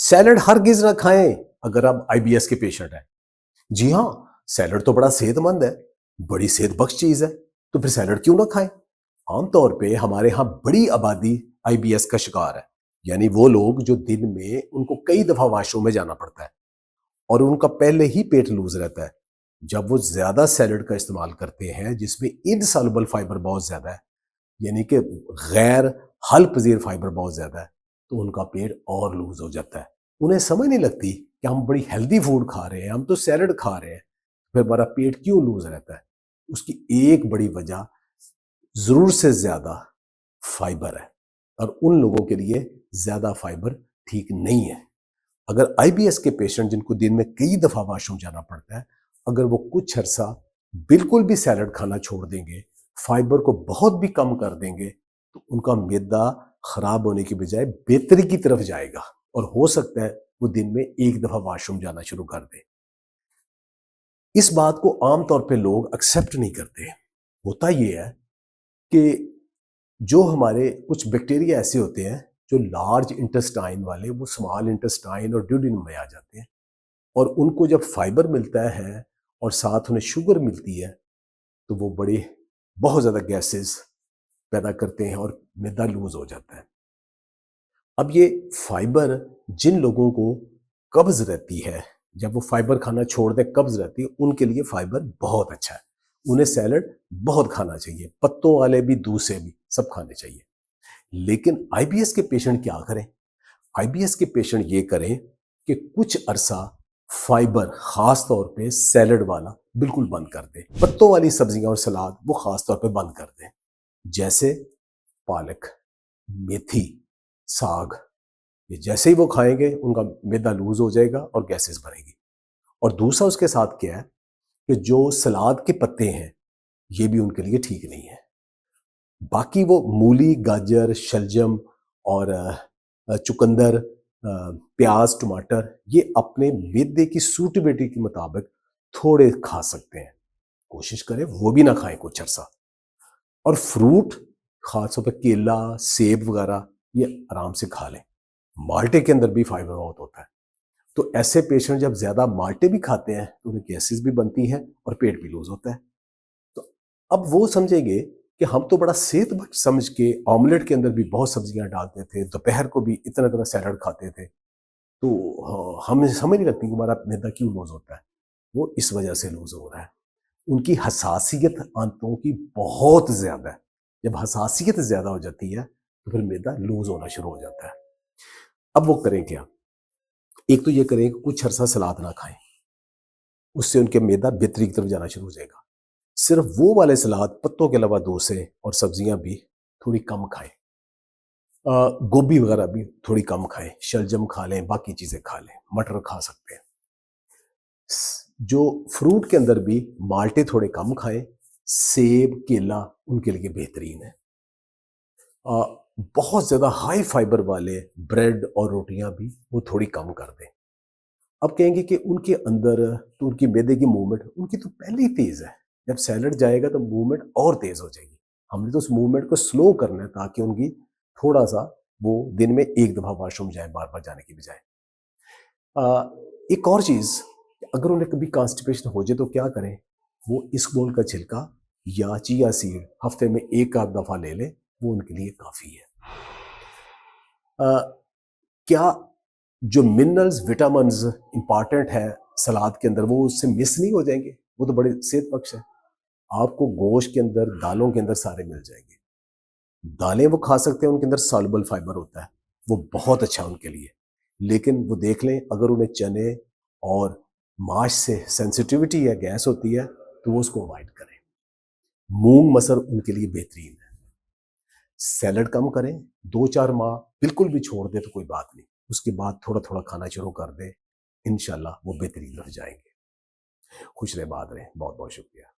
Salad हरगिज ना खाएं अगर आप आईबीएस के पेशेंट हैं। जी हाँ, सैलड तो बड़ा सेहतमंद है, बड़ी सेहत बख्श चीज है, तो फिर सैलड क्यों ना खाएं। आमतौर पे हमारे यहाँ बड़ी आबादी आईबीएस का शिकार है, यानी वो लोग जो दिन में उनको कई दफा वॉशरूम में जाना पड़ता है और उनका पहले ही पेट लूज रहता है। जब वो ज्यादा सैलड का इस्तेमाल करते हैं जिसमें इनसॉल्युबल फाइबर बहुत ज्यादा है, यानी कि गैर हल पजीर फाइबर बहुत ज्यादा है, तो उनका पेट और लूज हो जाता है। उन्हें समझ नहीं लगती कि हम बड़ी हेल्दी फूड खा रहे हैं, हम तो सैलड खा रहे हैं, फिर हमारा पेट क्यों लूज रहता है। उसकी एक बड़ी वजह जरूर से ज्यादा फाइबर है और उन लोगों के लिए ज्यादा फाइबर ठीक नहीं है। अगर आईबीएस के पेशेंट जिनको दिन में कई दफा वॉशरूम जाना पड़ता है, अगर वो कुछ अरसा बिल्कुल भी सैलड खाना छोड़ देंगे, फाइबर को बहुत भी कम कर देंगे, तो उनका मैदा खराब होने की बजाय बेहतरी की तरफ जाएगा और हो सकता है वो दिन में एक दफा वॉशरूम जाना शुरू कर दे। इस बात को आमतौर पे लोग एक्सेप्ट नहीं करते। होता यह है कि जो हमारे कुछ बैक्टीरिया ऐसे होते हैं जो लार्ज इंटेस्टाइन वाले वो स्मॉल इंटेस्टाइन और ड्यूडेनम में आ जाते हैं, और उनको जब फाइबर मिलता है और साथ उन्हें शुगर मिलती है तो वो बड़े बहुत ज्यादा गैसेस पैदा करते हैं और मैदा लूज हो जाता है। अब ये फाइबर जिन लोगों को कब्ज रहती है, जब वो फाइबर खाना छोड़ दें कब्ज रहती है, उनके लिए फाइबर बहुत अच्छा है। उन्हें सैलड बहुत खाना चाहिए, पत्तों वाले भी दूसरे भी सब खाने चाहिए। लेकिन आईबीएस के पेशेंट क्या करें? आईबीएस के पेशेंट ये करें कि कुछ अरसा फाइबर खास तौर पे सैलड वाला बिल्कुल बंद कर दें। पत्तों वाली सब्जियां और सलाद वो खास तौर पे बंद कर दें, जैसे पालक, मेथी, साग। ये जैसे ही वो खाएंगे उनका मैदा लूज हो जाएगा और गैसेस बनेगी। और दूसरा उसके साथ क्या है कि जो सलाद के पत्ते हैं ये भी उनके लिए ठीक नहीं है। बाकी वो मूली, गाजर, शलजम और चुकंदर, प्याज, टमाटर ये अपने मैदे की सूटेबिलिटी के मुताबिक थोड़े खा सकते हैं। कोशिश करें वो भी ना खाएं कुछ अर्सा। और फ्रूट, खासतौर पर केला, सेब वगैरह ये आराम से खा लें। माल्टे के अंदर भी फाइबर बहुत होता है, तो ऐसे पेशेंट जब ज्यादा माल्टे भी खाते हैं तो उन्हें गैसेस भी बनती हैं और पेट भी लूज होता है। तो अब वो समझेंगे कि हम तो बड़ा सेहत बख्श समझ के ऑमलेट के अंदर भी बहुत सब्जियां डालते थे, दोपहर को भी इतना इतना सैलड खाते थे, तो हमें समझ नहीं लगती कि हमारा मैदा क्यों लूज होता है। वो इस वजह से लूज हो रहा है। उनकी हसासियत आंतों की बहुत ज्यादा है। जब हसासियत ज्यादा हो जाती है तो फिर मैदा लूज होना शुरू हो जाता है। अब वो करें क्या? एक तो ये करें कि कुछ अरसा सलाद ना खाएं, उससे उनके मैदा बेहतरी की तरफ जाना शुरू हो जाएगा। सिर्फ वो वाले सलाद, पत्तों के अलावा डोसे और सब्जियां भी थोड़ी कम खाएं। गोभी वगैरह भी थोड़ी कम खाएं, शलजम खा लें, बाकी चीजें खा लें, मटर खा सकते हैं। जो फ्रूट के अंदर भी माल्टे थोड़े कम खाएं, सेब, केला उनके लिए बेहतरीन है। बहुत ज्यादा हाई फाइबर वाले ब्रेड और रोटियां भी वो थोड़ी कम कर दें। अब कहेंगे कि उनके अंदर तो उनकी मैदे की मूवमेंट उनकी तो पहले ही तेज है, जब सैलड जाएगा तो मूवमेंट और तेज हो जाएगी। हमने तो उस मूवमेंट को स्लो करना है ताकि उनकी थोड़ा सा वो दिन में एक दफा वॉशरूम जाए बार बार जाने की बजाय। एक और चीज, अगर उन्हें कभी कॉन्स्टिपेशन हो जाए तो क्या करें? वो इसबगोल का छिलका या चिया सीड हफ्ते में एक आध दफा ले ले, वो उनके लिए काफी है। क्या जो मिनरल्स, विटामिन्स इंपॉर्टेंट है सलाद के अंदर वो उससे मिस नहीं हो जाएंगे? वो तो बड़े सेहत बख्श है। आपको गोश्त के अंदर, दालों के अंदर सारे मिल जाएंगे। दालें वो खा सकते हैं, उनके अंदर सॉल्युबल फाइबर होता है, वो बहुत अच्छा है उनके लिए। लेकिन वो देख लें, अगर उन्हें चने और माश से सेंसिटिविटी या गैस होती है तो वो उसको अवॉइड करें। मूंग मसर उनके लिए बेहतरीन है। सैलड कम करें, 2-4 माह बिल्कुल भी छोड़ दे तो कोई बात नहीं, उसके बाद थोड़ा थोड़ा खाना शुरू कर दे, इंशाल्लाह वो बेहतरीन हो जाएंगे। खुश रहे, बात रहे, बहुत बहुत शुक्रिया।